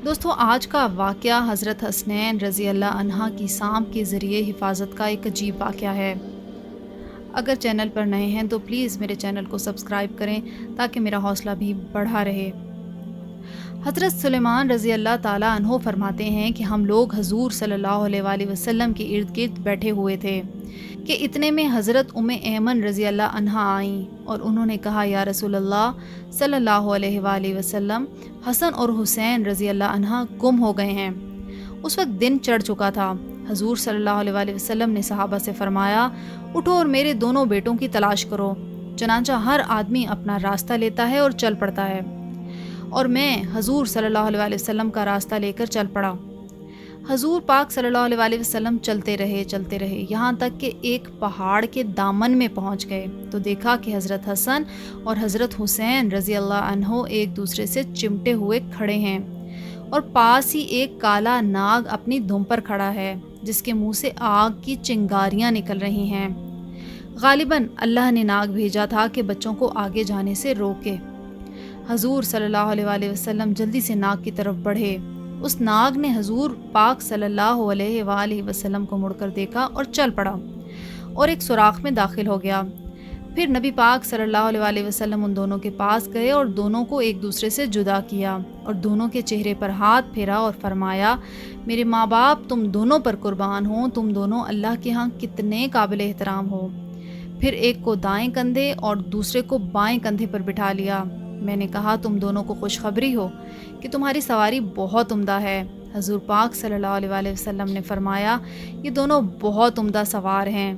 دوستوں، آج کا واقعہ حضرت حسنین رضی اللہ عنہ کی سانپ کے ذریعے حفاظت کا ایک عجیب واقعہ ہے۔ اگر چینل پر نئے ہیں تو پلیز میرے چینل کو سبسکرائب کریں تاکہ میرا حوصلہ بھی بڑھا رہے۔ حضرت سلیمان رضی اللہ تعالیٰ عنہ فرماتے ہیں کہ ہم لوگ حضور صلی اللہ علیہ وآلہ وسلم کے ارد گرد بیٹھے ہوئے تھے کہ اتنے میں حضرت ایمن رضی اللہ عنہا آئیں اور انہوں نے کہا، یا رسول اللہ صلی اللہ علیہ وآلہ وسلم، حسن اور حسین رضی اللہ عنہ گم ہو گئے ہیں۔ اس وقت دن چڑھ چکا تھا۔ حضور صلی اللہ علیہ وآلہ وسلم نے صحابہ سے فرمایا، اٹھو اور میرے دونوں بیٹوں کی تلاش کرو۔ چنانچہ ہر آدمی اپنا راستہ لیتا ہے اور چل پڑتا ہے، اور میں حضور صلی اللہ علیہ وآلہ وسلم کا راستہ لے کر چل پڑا۔ حضور پاک صلی اللہ علیہ وآلہ وسلم چلتے رہے یہاں تک کہ ایک پہاڑ کے دامن میں پہنچ گئے تو دیکھا کہ حضرت حسن اور حضرت حسین رضی اللہ عنہ ایک دوسرے سے چمٹے ہوئے کھڑے ہیں، اور پاس ہی ایک کالا ناگ اپنی دم پر کھڑا ہے جس کے منہ سے آگ کی چنگاریاں نکل رہی ہیں۔ غالباً اللہ نے ناگ بھیجا تھا کہ بچوں کو آگے جانے سے روکے۔ حضور صلی اللہ علیہ وآلہ وسلم جلدی سے ناگ کی طرف بڑھے۔ اس ناگ نے حضور پاک صلی اللہ علیہ وآلہ وسلم کو مڑ کر دیکھا اور چل پڑا اور ایک سوراخ میں داخل ہو گیا۔ پھر نبی پاک صلی اللہ علیہ وآلہ وسلم ان دونوں کے پاس گئے اور دونوں کو ایک دوسرے سے جدا کیا اور دونوں کے چہرے پر ہاتھ پھیرا اور فرمایا، میرے ماں باپ تم دونوں پر قربان ہوں، تم دونوں اللہ کے ہاں کتنے قابل احترام ہو۔ پھر ایک کو دائیں کندھے اور دوسرے کو بائیں کندھے پر بٹھا لیا۔ میں نے کہا، تم دونوں کو خوشخبری ہو کہ تمہاری سواری بہت عمدہ ہے۔ حضور پاک صلی اللہ علیہ وآلہ وسلم نے فرمایا، یہ دونوں بہت عمدہ سوار ہیں۔